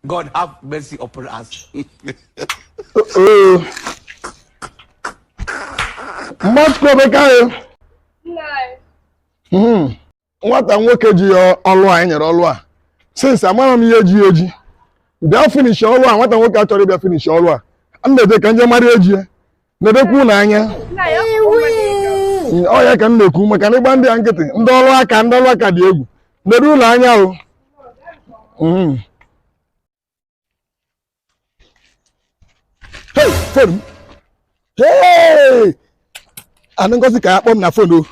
God have mercy upon us. Mmasị Bekee. Nwata nwoke ji ọlụ a nyere ọlụ a. Since amara m ihe ji eji. Bịa finish ọlụ a, nwata nwoke achọrọ ịbịa finish ọlụ a. Nne ka nje mara eji. Nedekwu n'anya. Ọ ya ka m na-ekwu maka na ịgba ndị a nkịtị, ndị ọlụ aka dị egwu. Nedu ụlọ anya o. Hey, phone. Hey! Ana Ngozi ka akpọ m na phone o.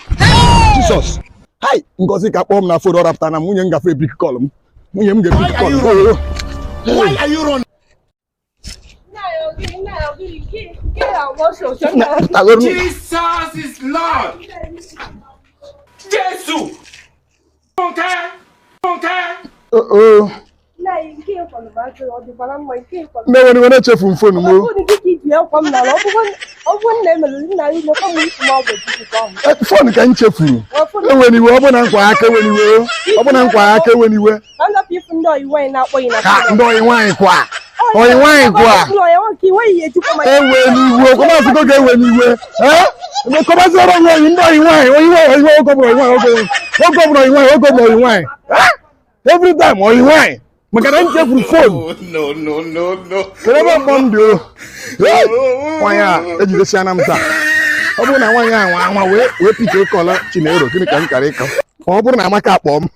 Jesus. Hi, Ngozi ka akpọ m na phone ọ rapụta na nwunye m gafe pick call m. Nwunye m ga-pick call. Why are you running? Jesus is Lord. Jesus. Never when I check from phone. Phone can check you. When you open and quiet when you will. Open and quiet when you will. I'm not even though you went out when you're wine quiet. Or you wine quiet. And when you will come out to go get when you will. Huh? Come out to you know you wine. You wine. Every time or you wine. Magaran check your phone. No. Kenapa mondo? Wanya, eji desi anamta. Obu na wanya we pick call Chinero, kini kan kare ka. Obu na maka pom.